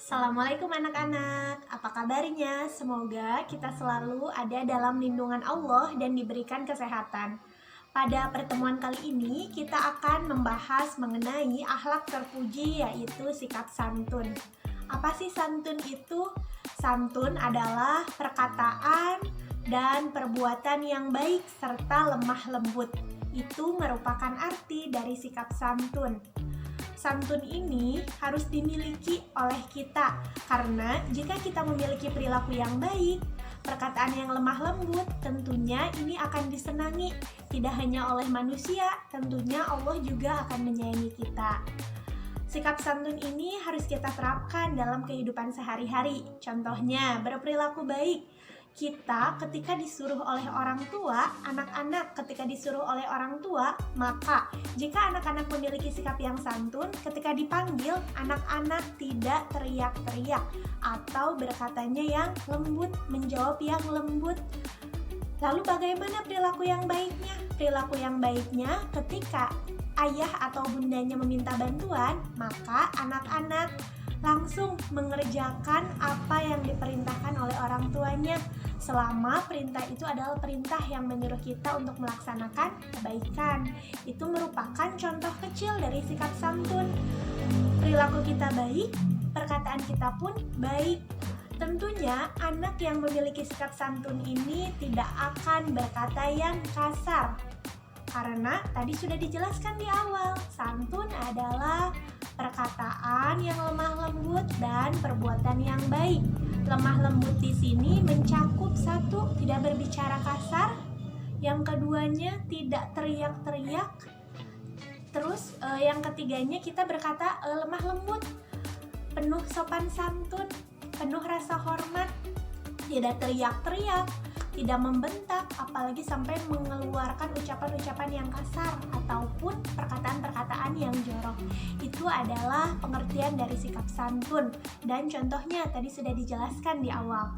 Assalamualaikum anak-anak, apa kabarnya? Semoga kita selalu ada dalam lindungan Allah dan diberikan kesehatan. Pada pertemuan kali ini kita akan membahas mengenai akhlak terpuji, yaitu sikap santun. Apa sih santun itu? Santun adalah perkataan dan perbuatan yang baik serta lemah lembut. Itu merupakan arti dari sikap santun. Santun ini harus dimiliki oleh kita, karena jika kita memiliki perilaku yang baik, perkataan yang lemah lembut, tentunya ini akan disenangi tidak hanya oleh manusia, tentunya Allah juga akan menyayangi kita. Sikap santun ini harus kita terapkan dalam kehidupan sehari-hari. Contohnya, berperilaku baik. Kita ketika disuruh oleh orang tua, anak-anak ketika disuruh oleh orang tua, maka jika anak-anak memiliki sikap yang santun, ketika dipanggil, anak-anak tidak teriak-teriak atau berkatanya yang lembut, menjawab yang lembut. Lalu bagaimana perilaku yang baiknya? Perilaku yang baiknya ketika ayah atau bundanya meminta bantuan, maka anak-anak langsung mengerjakan apa yang diperintahkan oleh orang tuanya, selama perintah itu adalah perintah yang menyuruh kita untuk melaksanakan kebaikan. Itu merupakan contoh kecil dari sikap santun. Perilaku kita baik, perkataan kita pun baik. Tentunya anak yang memiliki sikap santun ini tidak akan berkata yang kasar, karena tadi sudah dijelaskan di awal, santun adalah perkataan yang lemah lembut dan perbuatan yang baik. Lemah lembut di sini mencakup satu, tidak berbicara kasar. Yang keduanya, tidak teriak-teriak. Terus yang ketiganya kita berkata lemah lembut, penuh sopan santun, penuh rasa hormat, tidak teriak-teriak, tidak membentak, apalagi sampai mengeluarkan ucapan-ucapan yang kasar ataupun perkataan-perkataan yang jorok. Itu adalah pengertian dari sikap santun, dan contohnya tadi sudah dijelaskan di awal.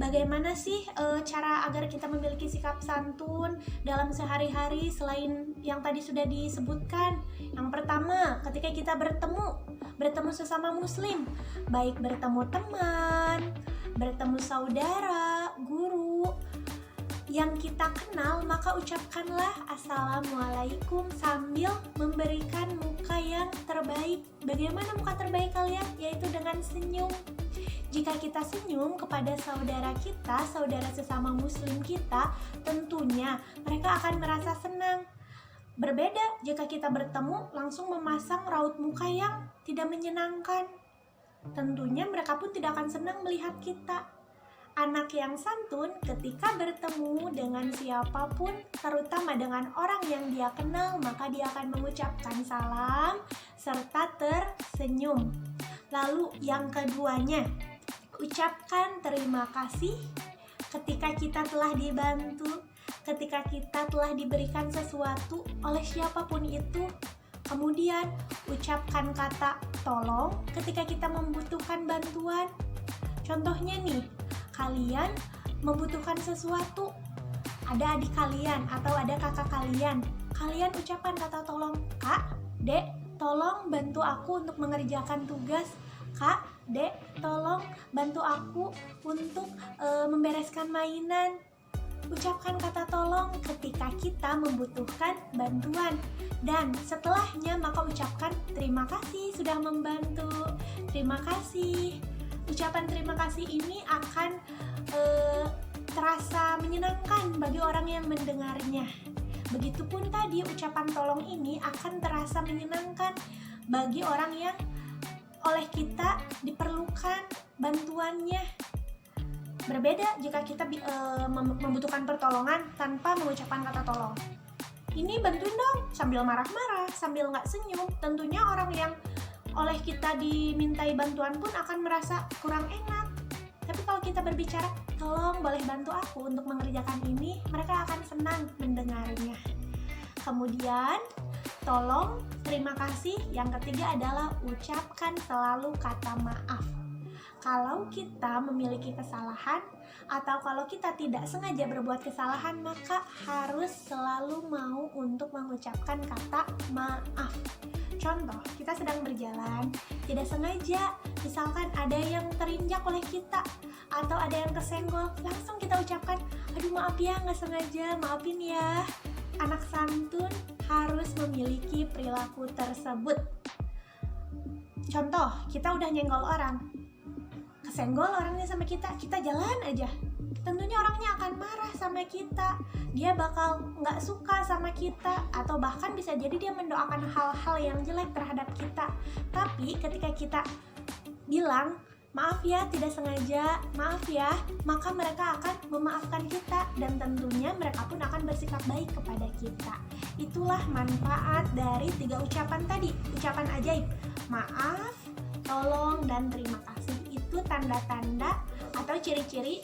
Bagaimana sih cara agar kita memiliki sikap santun dalam sehari-hari selain yang tadi sudah disebutkan? Yang pertama, ketika kita bertemu sesama muslim, baik bertemu teman, bertemu saudara, guru yang kita kenal, maka ucapkanlah Assalamualaikum sambil memberikan muka yang terbaik. Bagaimana muka terbaik kalian? Yaitu dengan senyum. Jika kita senyum kepada saudara kita, saudara sesama muslim kita, tentunya mereka akan merasa senang. Berbeda jika kita bertemu langsung memasang raut muka yang tidak menyenangkan. Tentunya mereka pun tidak akan senang melihat kita. Anak yang santun ketika bertemu dengan siapapun, terutama dengan orang yang dia kenal, maka dia akan mengucapkan salam serta tersenyum. Lalu yang keduanya, ucapkan terima kasih ketika kita telah dibantu, ketika kita telah diberikan sesuatu oleh siapapun itu. Kemudian ucapkan kata tolong ketika kita membutuhkan bantuan. Contohnya nih, kalian membutuhkan sesuatu, ada adik kalian atau ada kakak kalian, kalian ucapkan kata tolong, Kak, Dek, tolong bantu aku untuk mengerjakan tugas. Kak, Dek, tolong bantu aku untuk membereskan mainan. Ucapkan kata tolong ketika kita membutuhkan bantuan. Dan setelahnya maka ucapkan terima kasih sudah membantu. Terima kasih. Ucapan terima kasih ini akan terasa menyenangkan bagi orang yang mendengarnya. Begitupun tadi ucapan tolong ini akan terasa menyenangkan bagi orang yang oleh kita diperlukan bantuannya. Berbeda jika kita membutuhkan pertolongan tanpa mengucapkan kata tolong. Ini bantuin dong, sambil marah-marah, sambil nggak senyum. Tentunya orang yang oleh kita dimintai bantuan pun akan merasa kurang enak. Tapi kalau kita berbicara, tolong boleh bantu aku untuk mengerjakan ini, mereka akan senang mendengarnya. Kemudian, tolong, terima kasih. Yang ketiga adalah ucapkan selalu kata maaf. Kalau kita memiliki kesalahan atau kalau kita tidak sengaja berbuat kesalahan, maka harus selalu mau untuk mengucapkan kata maaf. Contoh, kita sedang berjalan, tidak sengaja, misalkan ada yang terinjak oleh kita atau ada yang kesenggol, langsung kita ucapkan, aduh maaf ya, nggak sengaja, maafin ya. Anak santun harus memiliki perilaku tersebut. Contoh, kita udah nyenggol orang, kesenggol orangnya sama kita jalan aja, tentunya orangnya akan marah sama kita, dia bakal nggak suka sama kita, atau bahkan bisa jadi dia mendoakan hal-hal yang jelek terhadap kita. Tapi ketika kita bilang, maaf ya, tidak sengaja, maaf ya, maka mereka akan memaafkan kita dan tentunya mereka pun akan bersikap baik kepada kita. Itulah manfaat dari 3 ucapan tadi, ucapan ajaib, maaf, tolong, dan terima kasih. Itu tanda-tanda atau ciri-ciri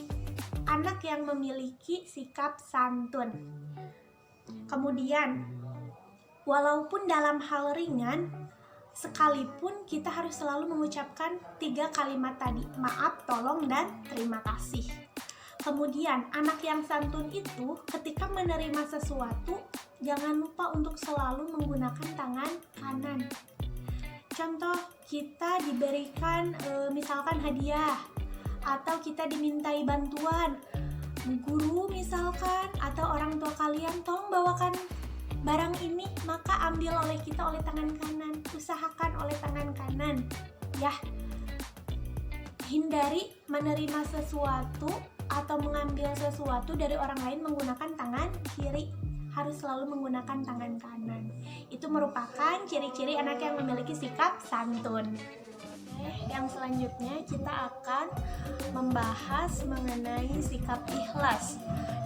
anak yang memiliki sikap santun. Kemudian, walaupun dalam hal ringan, sekalipun kita harus selalu mengucapkan 3 kalimat tadi, maaf, tolong, dan terima kasih. Kemudian, anak yang santun itu ketika menerima sesuatu, jangan lupa untuk selalu menggunakan tangan kanan. Contoh, kita diberikan misalkan hadiah, atau kita dimintai bantuan, guru misalkan, atau orang tua kalian, tolong bawakan barang ini, maka ambil oleh kita oleh tangan kanan, usahakan oleh tangan kanan, ya. Hindari menerima sesuatu atau mengambil sesuatu dari orang lain menggunakan tangan kiri, harus selalu menggunakan tangan kanan. Itu merupakan ciri-ciri anak yang memiliki sikap santun. Yang selanjutnya kita akan membahas mengenai sikap ikhlas.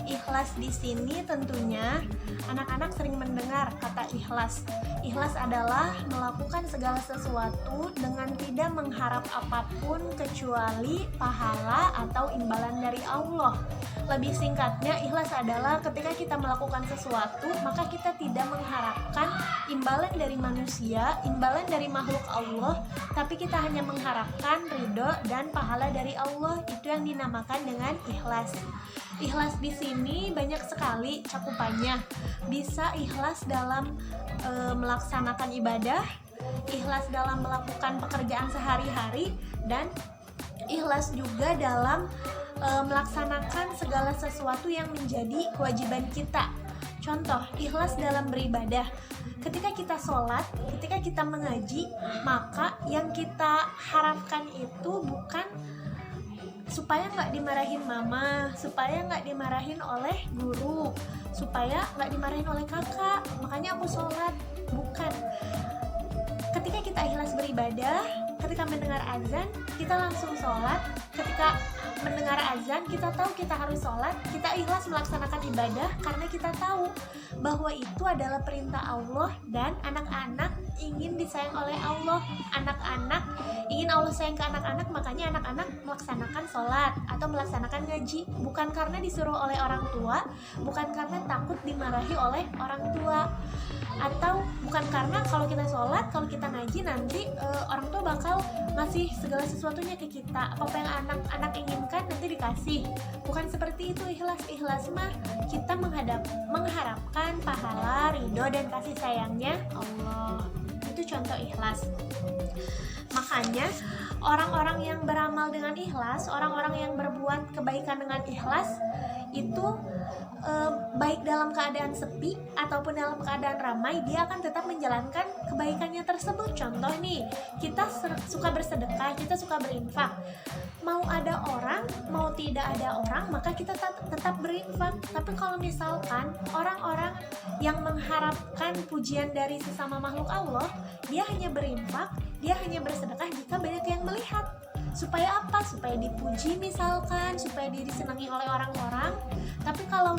Ikhlas di sini tentunya anak-anak sering mendengar kata ikhlas. Ikhlas adalah melakukan segala sesuatu dengan tidak mengharap apapun kecuali pahala atau imbalan dari Allah. Lebih singkatnya, ikhlas adalah ketika kita melakukan sesuatu, maka kita tidak mengharapkan imbalan dari manusia, imbalan dari makhluk Allah, tapi kita hanya mengharapkan ridho dan pahala dari Allah. Itu yang dinamakan dengan ikhlas. Ikhlas di sini banyak sekali cakupannya. Bisa ikhlas dalam melaksanakan ibadah, ikhlas dalam melakukan pekerjaan sehari-hari, dan ikhlas juga dalam melaksanakan segala sesuatu yang menjadi kewajiban kita. Contoh, ikhlas dalam beribadah. Ketika kita sholat, ketika kita mengaji, maka yang kita harapkan itu bukan supaya nggak dimarahin mama, supaya nggak dimarahin oleh guru, supaya nggak dimarahin oleh kakak, makanya aku sholat. Bukan. Ketika kita ikhlas beribadah, ketika mendengar azan, kita langsung sholat. Ketika mendengar azan, kita tahu kita harus sholat, kita ikhlas melaksanakan ibadah karena kita tahu bahwa itu adalah perintah Allah dan anak-anak ingin disayang oleh Allah. Anak-anak ingin Allah sayang ke anak-anak, makanya anak-anak melaksanakan sholat atau melaksanakan ngaji, bukan karena disuruh oleh orang tua, bukan karena takut dimarahi oleh orang tua, atau bukan karena kalau kita sholat, kalau kita ngaji nanti orang tua bakal ngasih segala sesuatunya ke kita, apa yang anak-anak inginkan nanti dikasih. Bukan seperti itu ikhlas. Ikhlas mah kita mengharapkan pahala, ridho, dan kasih sayangnya Allah. Itu contoh ikhlas. Makanya orang-orang yang beramal dengan ikhlas, orang-orang yang berbuat kebaikan dengan ikhlas itu baik dalam keadaan sepi ataupun dalam keadaan ramai, dia akan tetap menjalankan kebaikannya tersebut. Contoh nih, kita suka bersedekah, kita suka berinfak. Mau ada orang, mau tidak ada orang, maka kita tetap berinfak. Tapi kalau misalkan orang-orang yang mengharapkan pujian dari sesama makhluk Allah, dia hanya berinfak, dia hanya bersedekah jika banyak yang melihat. Supaya apa? Supaya dipuji misalkan, supaya diri senangi oleh orang-orang. Tapi kalau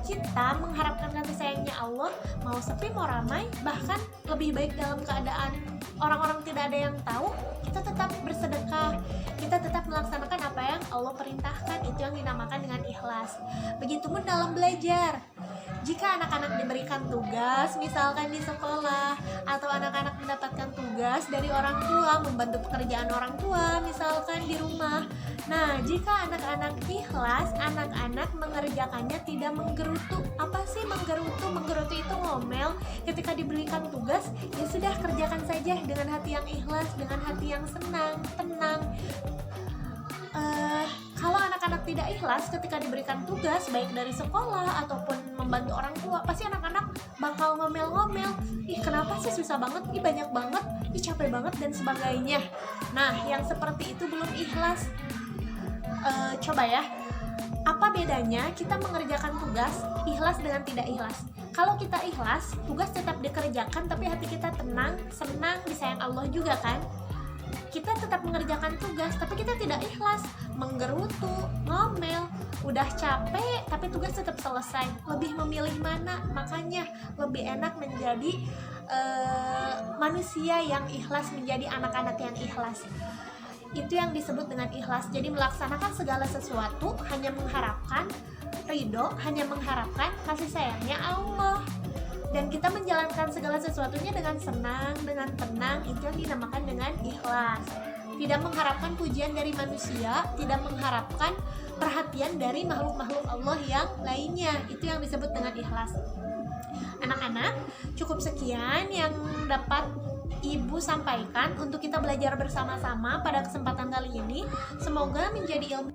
kita mengharapkan kasih sayangnya Allah, mau sepi mau ramai, bahkan lebih baik dalam keadaan orang-orang tidak ada yang tahu, kita tetap bersedekah, kita tetap melaksanakan apa yang Allah perintahkan. Itu yang dinamakan dengan ikhlas. Begitupun dalam belajar. Jika anak-anak diberikan tugas, misalkan di sekolah, atau anak-anak mendapatkan tugas dari orang tua, membantu pekerjaan orang tua, misalkan di rumah. Nah, jika anak-anak ikhlas, anak-anak mengerjakannya tidak menggerutu. Apa sih menggerutu? Menggerutu itu ngomel. Ketika diberikan tugas, ya sudah kerjakan saja dengan hati yang ikhlas, dengan hati yang senang, tenang. Kalau anak-anak tidak ikhlas ketika diberikan tugas baik dari sekolah ataupun membantu orang tua, pasti anak-anak bakal ngomel-ngomel, ih kenapa sih susah banget, ih banyak banget, ih capek banget dan sebagainya. Nah, yang seperti itu belum ikhlas. Coba ya, apa bedanya kita mengerjakan tugas ikhlas dengan tidak ikhlas? Kalau kita ikhlas, tugas tetap dikerjakan tapi hati kita tenang, senang, disayang Allah juga kan? Kita tetap mengerjakan tugas tapi kita tidak ikhlas, menggerutu, ngomel, udah capek tapi tugas tetap selesai. Lebih memilih mana? Makanya lebih enak menjadi manusia yang ikhlas, menjadi anak-anak yang ikhlas. Itu yang disebut dengan ikhlas. Jadi melaksanakan segala sesuatu hanya mengharapkan ridho, hanya mengharapkan kasih sayangnya Allah. Dan kita menjalankan segala sesuatunya dengan senang, dengan tenang, itu yang dinamakan dengan ikhlas. Tidak mengharapkan pujian dari manusia, tidak mengharapkan perhatian dari makhluk-makhluk Allah yang lainnya, itu yang disebut dengan ikhlas. Anak-anak, cukup sekian yang dapat Ibu sampaikan untuk kita belajar bersama-sama pada kesempatan kali ini. Semoga menjadi ilmu